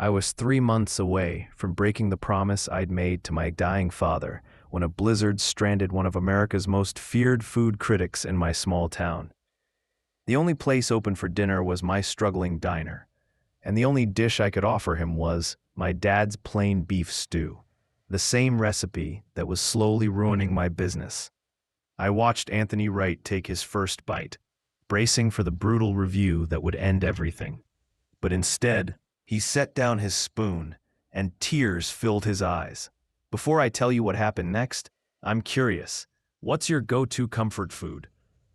I was 3 months away from breaking the promise I'd made to my dying father when a blizzard stranded one of America's most feared food critics in my small town. The only place open for dinner was my struggling diner, and the only dish I could offer him was my dad's plain beef stew, the same recipe that was slowly ruining my business. I watched Anthony Wright take his first bite, bracing for the brutal review that would end everything. But instead, he set down his spoon, and tears filled his eyes. Before I tell you what happened next, I'm curious. What's your go-to comfort food?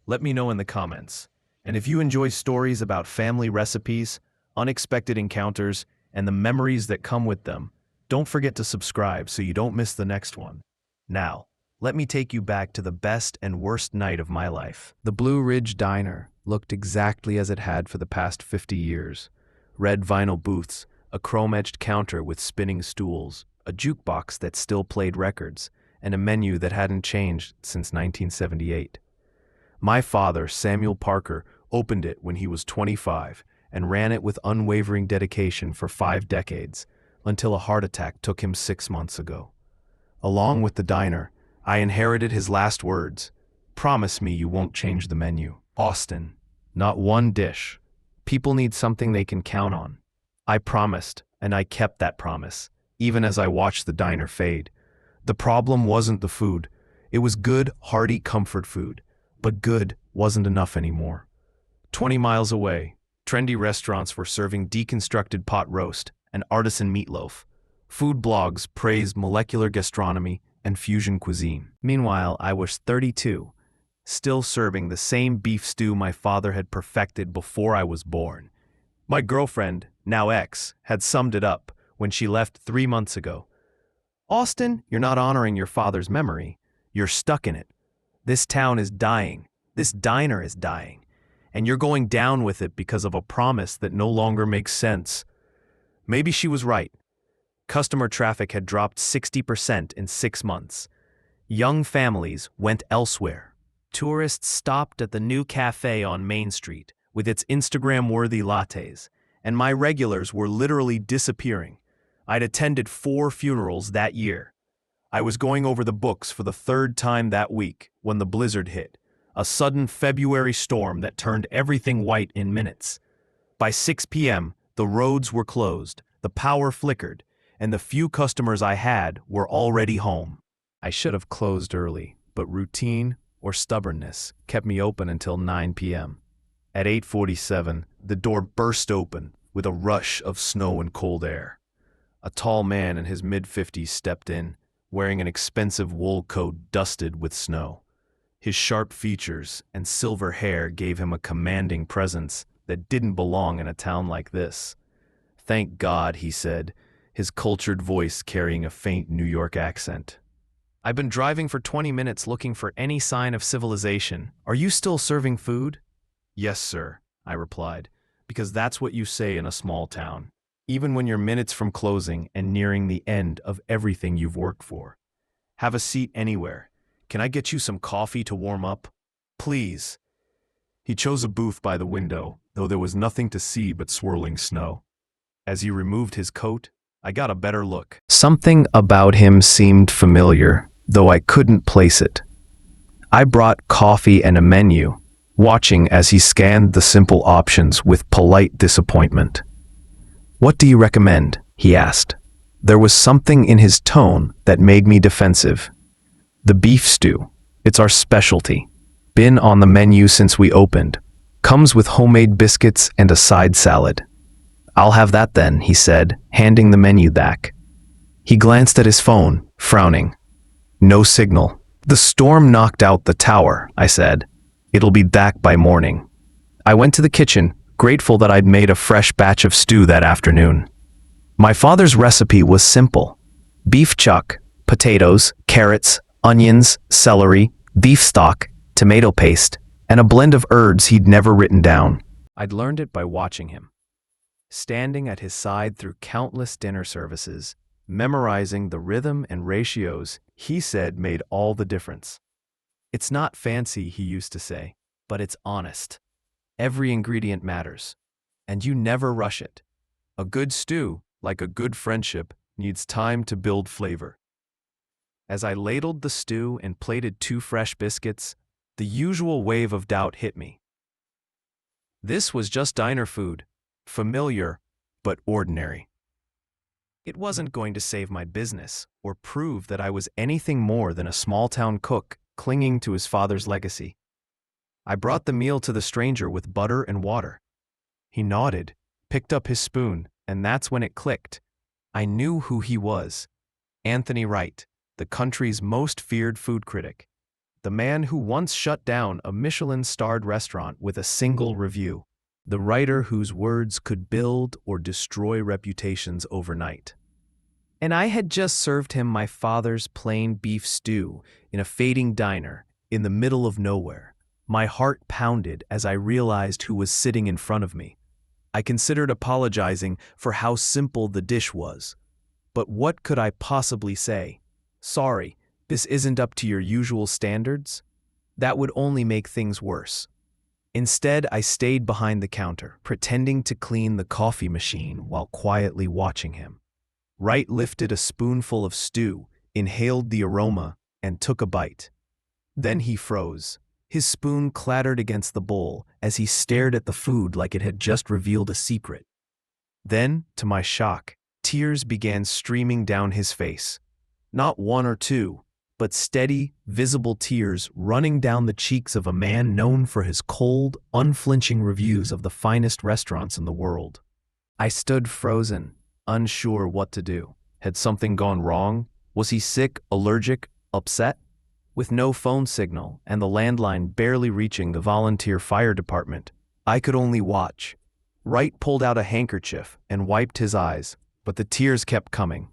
Let me know in the comments. And if you enjoy stories about family recipes, unexpected encounters, and the memories that come with them, don't forget to subscribe so you don't miss the next one. Now, let me take you back to the best and worst night of my life. The Blue Ridge Diner looked exactly as it had for the past 50 years. Red vinyl booths, a chrome-edged counter with spinning stools, a jukebox that still played records, and a menu that hadn't changed since 1978. My father, Samuel Parker, opened it when he was 25 and ran it with unwavering dedication for 5 decades, until a heart attack took him 6 months ago. Along with the diner, I inherited his last words: "Promise me you won't change the menu. Austin, not one dish. People need something they can count on." I promised, and I kept that promise, even as I watched the diner fade. The problem wasn't the food. It was good, hearty comfort food. But good wasn't enough anymore. 20 miles away, trendy restaurants were serving deconstructed pot roast and artisan meatloaf. Food blogs praised molecular gastronomy and fusion cuisine. Meanwhile, I was 32, still serving the same beef stew my father had perfected before I was born. My girlfriend, now ex, had summed it up when she left 3 months ago. "Austin, you're not honoring your father's memory. You're stuck in it. This town is dying. This diner is dying. And you're going down with it because of a promise that no longer makes sense." Maybe she was right. Customer traffic had dropped 60% in 6 months. Young families went elsewhere. Tourists stopped at the new cafe on Main Street with its Instagram-worthy lattes, and my regulars were literally disappearing. I'd attended 4 funerals that year. I was going over the books for the 3rd time that week when the blizzard hit, a sudden February storm that turned everything white in minutes. By 6 p.m., the roads were closed, the power flickered, and the few customers I had were already home. I should have closed early, but routine or stubbornness kept me open until 9 p.m. At 8:47, the door burst open with a rush of snow and cold air. A tall man in his mid-50s stepped in, wearing an expensive wool coat dusted with snow. His sharp features and silver hair gave him a commanding presence that didn't belong in a town like this. "Thank God," he said, his cultured voice carrying a faint New York accent. "I've been driving for 20 minutes looking for any sign of civilization. Are you still serving food?" "Yes, sir," I replied, because that's what you say in a small town, even when you're minutes from closing and nearing the end of everything you've worked for. "Have a seat anywhere. Can I get you some coffee to warm up? Please." He chose a booth by the window, though there was nothing to see but swirling snow. As he removed his coat, I got a better look. Something about him seemed familiar, though I couldn't place it. I brought coffee and a menu, watching as he scanned the simple options with polite disappointment. "What do you recommend?" he asked. There was something in his tone that made me defensive. "The beef stew. It's our specialty. Been on the menu since we opened. Comes with homemade biscuits and a side salad." "I'll have that then," he said, handing the menu back. He glanced at his phone, frowning. "No signal." "The storm knocked out the tower," I said. "It'll be back by morning." I went to the kitchen, grateful that I'd made a fresh batch of stew that afternoon. My father's recipe was simple: beef chuck, potatoes, carrots, onions, celery, beef stock, tomato paste, and a blend of herbs he'd never written down. I'd learned it by watching him. Standing at his side through countless dinner services, memorizing the rhythm and ratios he said made all the difference. "It's not fancy," he used to say, "but it's honest. Every ingredient matters, and you never rush it. A good stew, like a good friendship, needs time to build flavor. As I ladled the stew and plated 2 fresh biscuits, the usual wave of doubt hit me. This was just diner food, familiar, but ordinary. It wasn't going to save my business or prove that I was anything more than a small-town cook clinging to his father's legacy. I brought the meal to the stranger with butter and water. He nodded, picked up his spoon, and that's when it clicked. I knew who he was. Anthony Wright, the country's most feared food critic. The man who once shut down a Michelin-starred restaurant with a single review. The writer whose words could build or destroy reputations overnight. And I had just served him my father's plain beef stew in a fading diner in the middle of nowhere. My heart pounded as I realized who was sitting in front of me. I considered apologizing for how simple the dish was. But what could I possibly say? Sorry, this isn't up to your usual standards? That would only make things worse. Instead, I stayed behind the counter, pretending to clean the coffee machine while quietly watching him. Wright lifted a spoonful of stew, inhaled the aroma, and took a bite. Then he froze. His spoon clattered against the bowl as he stared at the food like it had just revealed a secret. Then, to my shock, tears began streaming down his face. Not 1 or 2, but steady, visible tears running down the cheeks of a man known for his cold, unflinching reviews of the finest restaurants in the world. I stood frozen, unsure what to do. Had something gone wrong? Was he sick, allergic, upset? With no phone signal and the landline barely reaching the volunteer fire department, I could only watch. Wright pulled out a handkerchief and wiped his eyes, but the tears kept coming.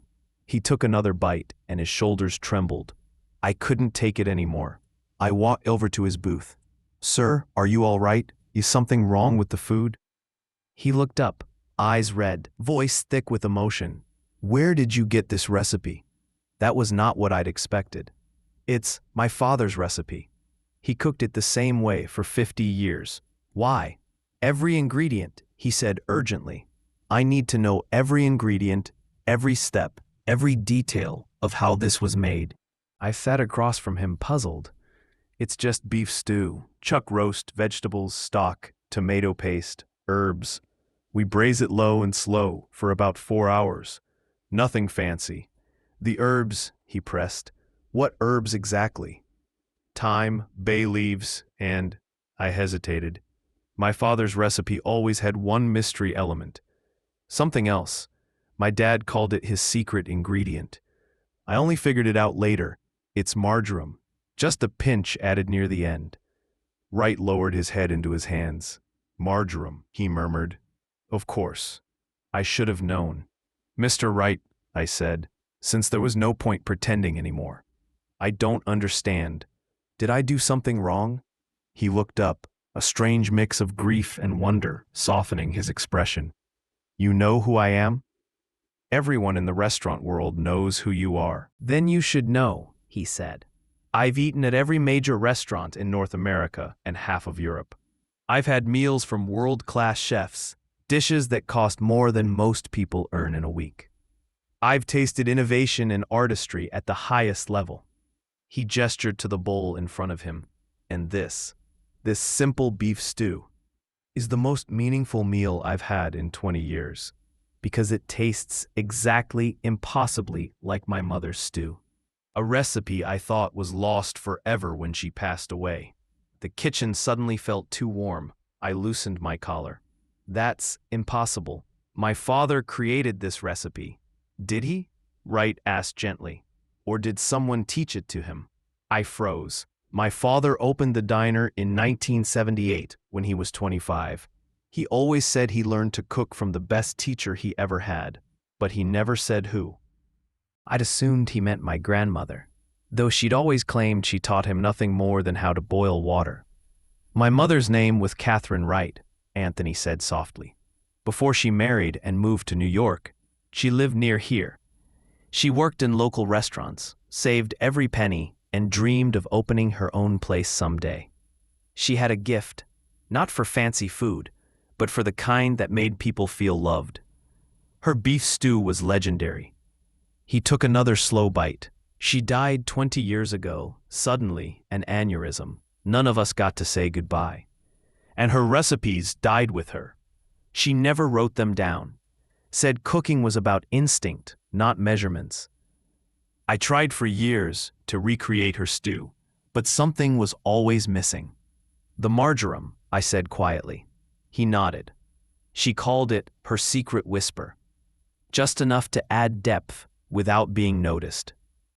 He took another bite and his shoulders trembled. I couldn't take it anymore. I walked over to his booth. "Sir, are you all right? Is something wrong with the food?" He looked up, eyes red, voice thick with emotion. "Where did you get this recipe?" That was not what I'd expected. "It's my father's recipe. He cooked it the same way for 50 years. Why?" "Every ingredient," he said urgently. "I need to know every ingredient, every step, every detail of how this was made." I sat across from him puzzled. "It's just beef stew, chuck roast, vegetables, stock, tomato paste, herbs. We braise it low and slow for about 4 hours. Nothing fancy." "The herbs," he pressed. "What herbs exactly?" "Thyme, bay leaves, and—" I hesitated. My father's recipe always had one mystery element. Something else. My dad called it his secret ingredient. I only figured it out later. It's marjoram, just a pinch added near the end. Wright lowered his head into his hands. "Marjoram," he murmured. "Of course. I should have known." "Mr. Wright," I said, since there was no point pretending anymore. "I don't understand. Did I do something wrong?" He looked up, a strange mix of grief and wonder softening his expression. "You know who I am?" "Everyone in the restaurant world knows who you are." "Then you should know," he said. "I've eaten at every major restaurant in North America and half of Europe. I've had meals from world-class chefs, dishes that cost more than most people earn in a week. I've tasted innovation and artistry at the highest level." He gestured to the bowl in front of him. "And this simple beef stew, is the most meaningful meal I've had in 20 years, because it tastes exactly, impossibly like my mother's stew. A recipe I thought was lost forever when she passed away." The kitchen suddenly felt too warm. I loosened my collar. "That's impossible. My father created this recipe." "Did he?" Wright asked gently. "Or did someone teach it to him?" I froze. My father opened the diner in 1978 when he was 25. He always said he learned to cook from the best teacher he ever had, but he never said who. I'd assumed he meant my grandmother, though she'd always claimed she taught him nothing more than how to boil water. "My mother's name was Catherine Wright," Anthony said softly. "Before she married and moved to New York, she lived near here. She worked in local restaurants, saved every penny, and dreamed of opening her own place someday. She had a gift, not for fancy food, but for the kind that made people feel loved. Her beef stew was legendary. He took another slow bite. She died 20 years ago, suddenly, an aneurysm. None of us got to say goodbye. And her recipes died with her. She never wrote them down. Said cooking was about instinct, not measurements. I tried for years to recreate her stew, but something was always missing. The marjoram, I said quietly. He nodded. She called it her secret whisper. Just enough to add depth without being noticed.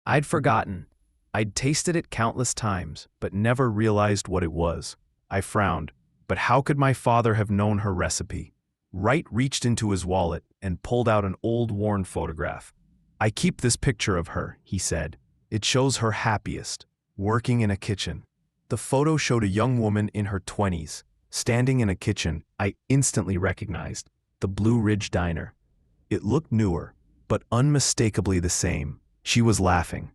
I'd forgotten. I'd tasted it countless times, but never realized what it was. I frowned. But how could my father have known her recipe? Wright reached into his wallet and pulled out an old worn photograph. I keep this picture of her, he said. It shows her happiest, working in a kitchen. The photo showed a young woman in her 20s, standing in a kitchen I instantly recognized, the Blue Ridge Diner. It looked newer, but unmistakably the same. She was laughing.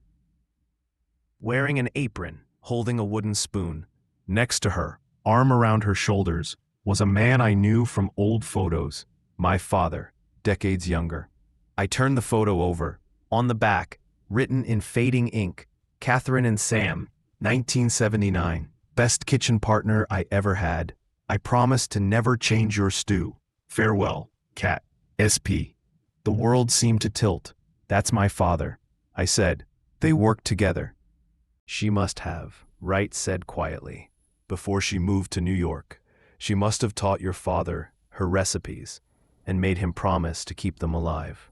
Wearing an apron, holding a wooden spoon. Next to her, arm around her shoulders, was a man I knew from old photos, my father, decades younger. I turned the photo over. On the back, written in fading ink, Catherine and Sam, 1979, best kitchen partner I ever had. I promise to never change your stew. Farewell, Cat. SP. The world seemed to tilt. That's my father, I said. They worked together. She must have, Wright said quietly. Before she moved to New York, she must have taught your father her recipes and made him promise to keep them alive.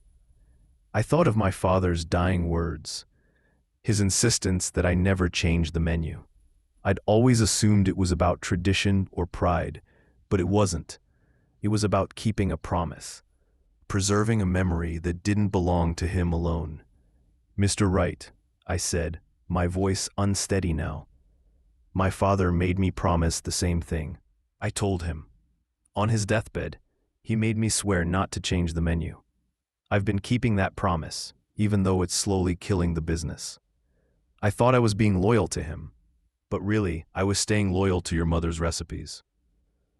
I thought of my father's dying words, his insistence that I never change the menu. I'd always assumed it was about tradition or pride, but it wasn't. It was about keeping a promise, preserving a memory that didn't belong to him alone. Mr. Wright, I said, my voice unsteady now. My father made me promise the same thing. I told him. On his deathbed, he made me swear not to change the menu. I've been keeping that promise, even though it's slowly killing the business. I thought I was being loyal to him, but really, I was staying loyal to your mother's recipes.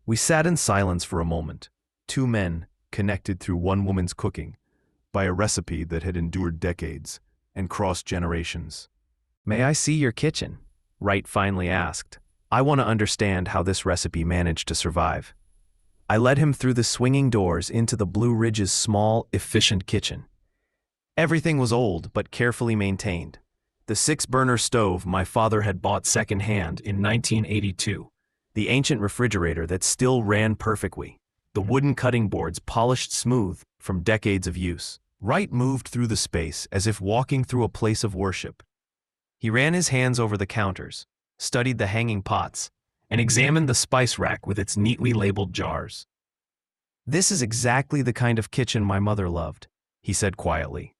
We sat in silence for a moment, two men connected through one woman's cooking, by a recipe that had endured decades and crossed generations. May I see your kitchen? Wright finally asked. I want to understand how this recipe managed to survive. I led him through the swinging doors into the Blue Ridge's small, efficient kitchen. Everything was old but carefully maintained. The 6-burner stove my father had bought secondhand in 1982, the ancient refrigerator that still ran perfectly, the wooden cutting boards polished smooth from decades of use. Wright moved through the space as if walking through a place of worship. He ran his hands over the counters, studied the hanging pots, and examined the spice rack with its neatly labeled jars. This is exactly the kind of kitchen my mother loved, he said quietly.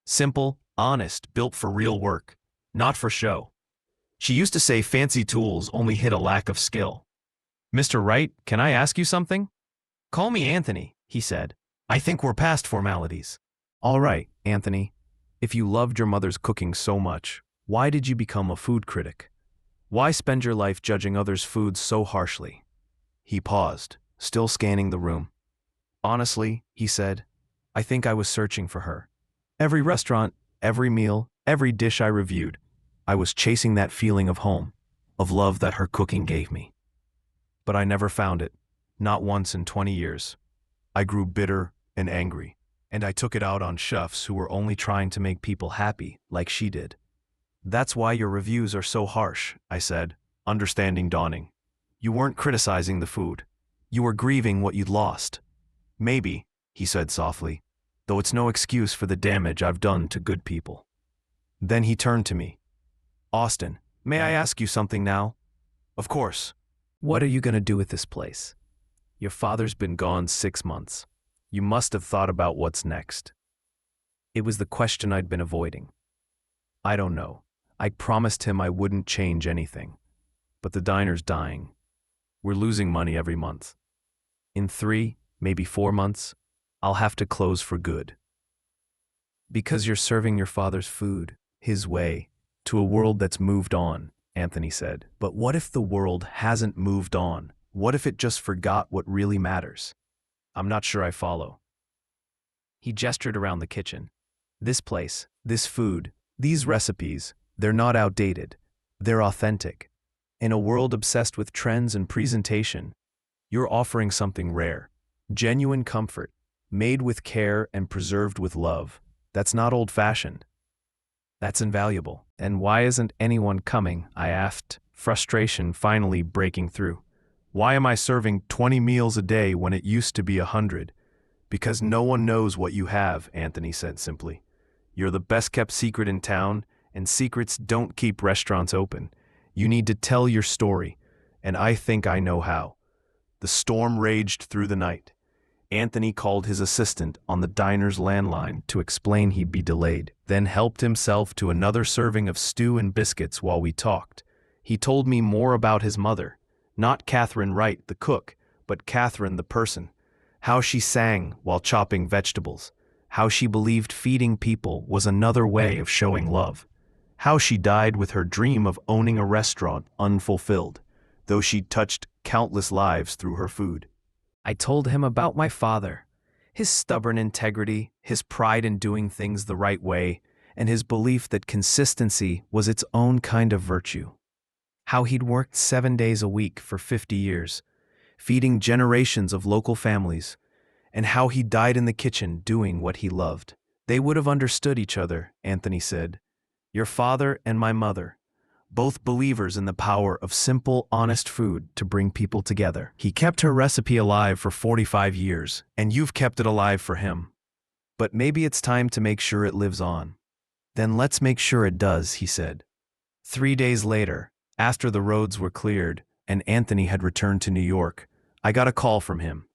Simple, honest, built for real work, not for show. She used to say fancy tools only hid a lack of skill. Mr. Wright, can I ask you something? Call me Anthony, he said. I think we're past formalities. All right, Anthony. If you loved your mother's cooking so much, why did you become a food critic? Why spend your life judging others' foods so harshly? He paused, still scanning the room. Honestly, he said, I think I was searching for her. Every restaurant, every meal, every dish I reviewed, I was chasing that feeling of home, of love that her cooking gave me. But I never found it, not once in 20 years. I grew bitter and angry, and I took it out on chefs who were only trying to make people happy like she did. That's why your reviews are so harsh, I said, understanding dawning. You weren't criticizing the food. You were grieving what you'd lost. Maybe, he said softly, though it's no excuse for the damage I've done to good people. Then he turned to me. Austin, may I ask you something now? Of course. What are you going to do with this place? Your father's been gone 6 months. You must have thought about what's next. It was the question I'd been avoiding. I don't know. I promised him I wouldn't change anything. But the diner's dying. We're losing money every month. In 3, maybe 4 months, I'll have to close for good. Because you're serving your father's food, his way, to a world that's moved on, Anthony said. But what if the world hasn't moved on? What if it just forgot what really matters? I'm not sure I follow. He gestured around the kitchen. This place, this food, these recipes, they're not outdated. They're authentic. In a world obsessed with trends and presentation, you're offering something rare, genuine comfort, made with care and preserved with love. That's not old-fashioned. That's invaluable. And why isn't anyone coming? I asked, frustration finally breaking through. Why am I serving 20 meals a day when it used to be 100? Because no one knows what you have, Anthony said simply. You're the best-kept secret in town, and secrets don't keep restaurants open. You need to tell your story, and I think I know how. The storm raged through the night. Anthony called his assistant on the diner's landline to explain he'd be delayed, then helped himself to another serving of stew and biscuits while we talked. He told me more about his mother, not Catherine Wright, the cook, but Catherine, the person. How she sang while chopping vegetables. How she believed feeding people was another way of showing love. How she died with her dream of owning a restaurant unfulfilled, though she'd touched countless lives through her food. I told him about my father, his stubborn integrity, his pride in doing things the right way, and his belief that consistency was its own kind of virtue. How he'd worked 7 days a week for 50 years, feeding generations of local families, and how he died in the kitchen doing what he loved. They would have understood each other, Anthony said. Your father and my mother, both believers in the power of simple, honest food to bring people together. He kept her recipe alive for 45 years, and you've kept it alive for him. But maybe it's time to make sure it lives on. Then let's make sure it does, he said. 3 days later, after the roads were cleared and Anthony had returned to New York, I got a call from him.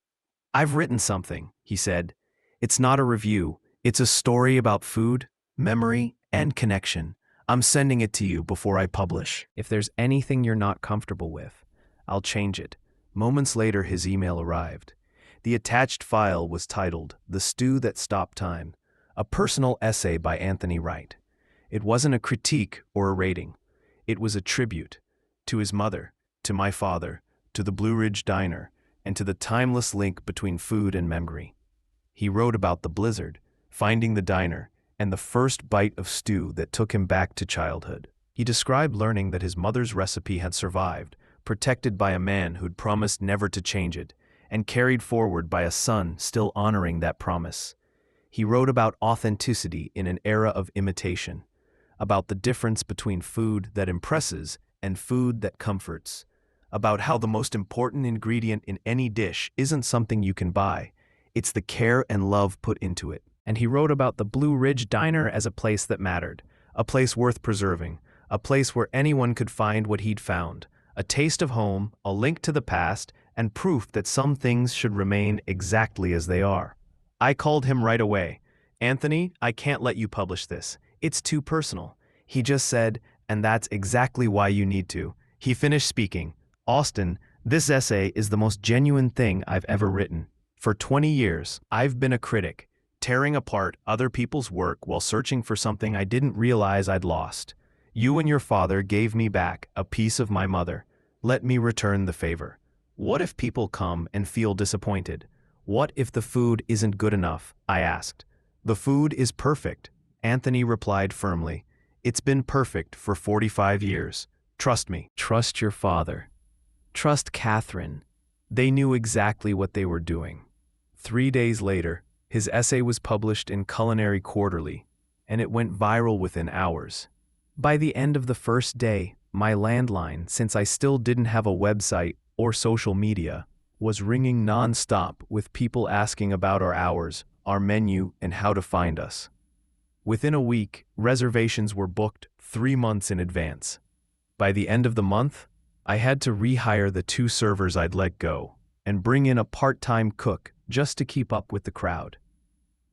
I've written something, he said. It's not a review. It's a story about food, memory, and connection. I'm sending it to you before I publish. If there's anything you're not comfortable with, I'll change it. Moments later, his email arrived. The attached file was titled The Stew That Stopped Time, a personal essay by Anthony Wright. It wasn't a critique or a rating. It was a tribute to his mother, to my father, to the Blue Ridge Diner, and to the timeless link between food and memory. He wrote about the blizzard, finding the diner, and the first bite of stew that took him back to childhood. He described learning that his mother's recipe had survived, protected by a man who'd promised never to change it, and carried forward by a son still honoring that promise. He wrote about authenticity in an era of imitation, about the difference between food that impresses and food that comforts, about how the most important ingredient in any dish isn't something you can buy, it's the care and love put into it. And he wrote about the Blue Ridge Diner as a place that mattered, a place worth preserving, a place where anyone could find what he'd found, a taste of home, a link to the past, and proof that some things should remain exactly as they are. I called him right away. Anthony, I can't let you publish this. It's too personal. He just said, and that's exactly why you need to. He finished speaking. Austin, this essay is the most genuine thing I've ever written. For 20 years, I've been a critic, tearing apart other people's work while searching for something I didn't realize I'd lost. You and your father gave me back a piece of my mother. Let me return the favor. What if people come and feel disappointed? What if the food isn't good enough? I asked. The food is perfect, Anthony replied firmly. It's been perfect for 45 years. Trust me. Trust your father. Trust Catherine. They knew exactly what they were doing. 3 days later, his essay was published in Culinary Quarterly, and it went viral within hours. By the end of the first day, my landline, since I still didn't have a website or social media, was ringing non-stop with people asking about our hours, our menu, and how to find us. Within a week, reservations were booked 3 months in advance. By the end of the month, I had to rehire the 2 servers I'd let go and bring in a part-time cook just to keep up with the crowd.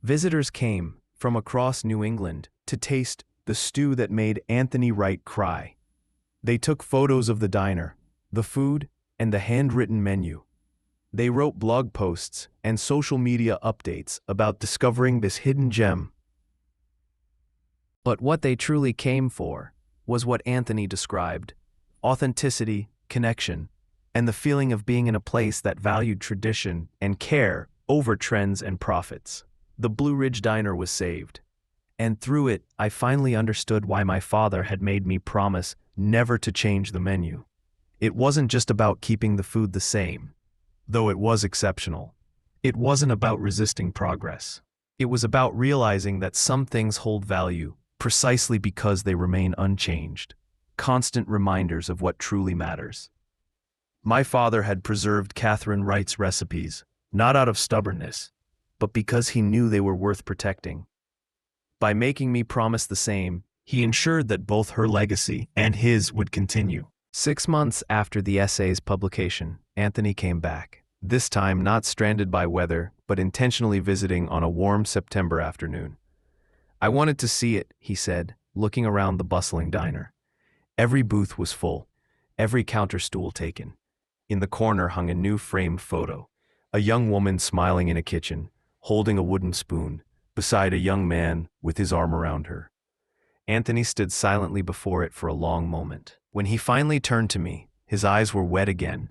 Visitors came from across New England to taste the stew that made Anthony Wright cry. They took photos of the diner, the food, and the handwritten menu. They wrote blog posts and social media updates about discovering this hidden gem. But what they truly came for was what Anthony described: authenticity, connection, and the feeling of being in a place that valued tradition and care over trends and profits. The Blue Ridge Diner was saved. And through it, I finally understood why my father had made me promise never to change the menu. It wasn't just about keeping the food the same, though it was exceptional. It wasn't about resisting progress. It was about realizing that some things hold value precisely because they remain unchanged, constant reminders of what truly matters. My father had preserved Catherine Wright's recipes, not out of stubbornness, but because he knew they were worth protecting. By making me promise the same, he ensured that both her legacy and his would continue. 6 months after the essay's publication, Anthony came back, this time not stranded by weather, but intentionally visiting on a warm September afternoon. "I wanted to see it," he said, looking around the bustling diner. Every booth was full, every counter stool taken. In the corner hung a new framed photo, a young woman smiling in a kitchen, holding a wooden spoon, beside a young man with his arm around her. Anthony stood silently before it for a long moment. When he finally turned to me, his eyes were wet again.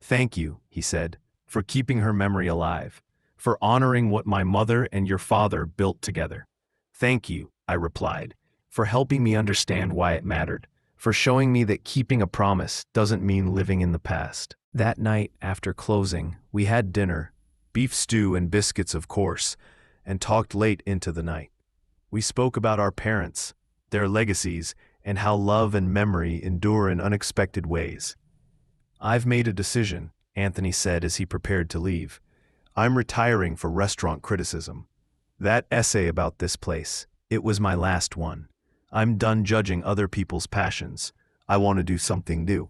"Thank you," he said, "for keeping her memory alive, for honoring what my mother and your father built together." "Thank you," I replied, "for helping me understand why it mattered, for showing me that keeping a promise doesn't mean living in the past." That night, after closing, we had dinner, beef stew and biscuits of course, and talked late into the night. We spoke about our parents, their legacies, and how love and memory endure in unexpected ways. "I've made a decision," Anthony said as he prepared to leave. "I'm retiring for restaurant criticism. That essay about this place, it was my last one. I'm done judging other people's passions. I want to do something new."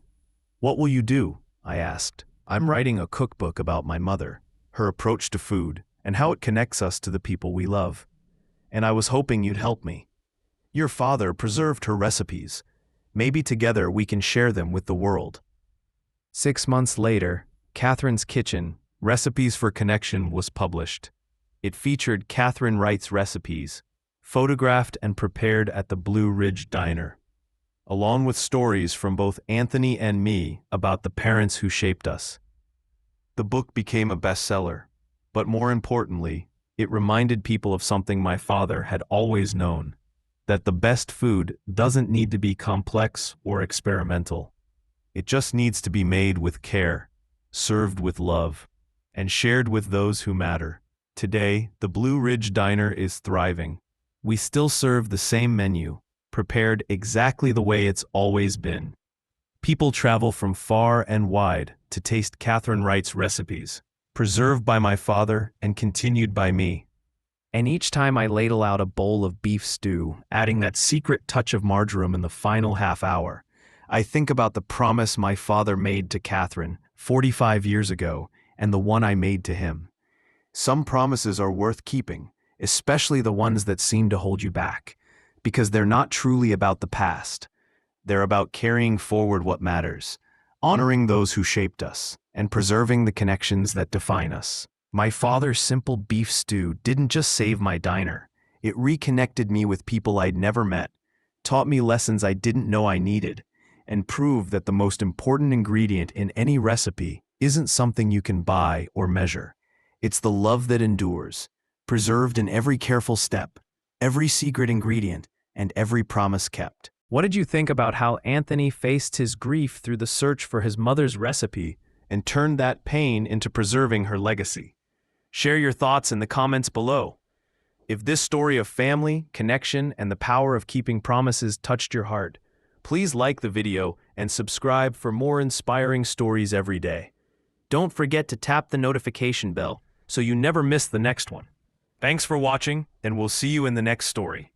"What will you do?" I asked. "I'm writing a cookbook about my mother, her approach to food, and how it connects us to the people we love. And I was hoping you'd help me. Your father preserved her recipes. Maybe together we can share them with the world." 6 months later, Catherine's Kitchen, Recipes for Connection was published. It featured Catherine Wright's recipes, photographed and prepared at the Blue Ridge Diner, along with stories from both Anthony and me about the parents who shaped us. The book became a bestseller, but more importantly, it reminded people of something my father had always known, that the best food doesn't need to be complex or experimental. It just needs to be made with care, served with love, and shared with those who matter. Today, the Blue Ridge Diner is thriving. We still serve the same menu, prepared exactly the way it's always been. People travel from far and wide to taste Catherine Wright's recipes, preserved by my father and continued by me. And each time I ladle out a bowl of beef stew, adding that secret touch of marjoram in the final half hour, I think about the promise my father made to Catherine 45 years ago and the one I made to him. Some promises are worth keeping, especially the ones that seem to hold you back, because they're not truly about the past. They're about carrying forward what matters, honoring those who shaped us, and preserving the connections that define us. My father's simple beef stew didn't just save my diner. It reconnected me with people I'd never met, taught me lessons I didn't know I needed, and proved that the most important ingredient in any recipe isn't something you can buy or measure. It's the love that endures, preserved in every careful step, every secret ingredient, and every promise kept. What did you think about how Anthony faced his grief through the search for his mother's recipe and turned that pain into preserving her legacy? Share your thoughts in the comments below. If this story of family, connection, and the power of keeping promises touched your heart, please like the video and subscribe for more inspiring stories every day. Don't forget to tap the notification bell so you never miss the next one. Thanks for watching, and we'll see you in the next story.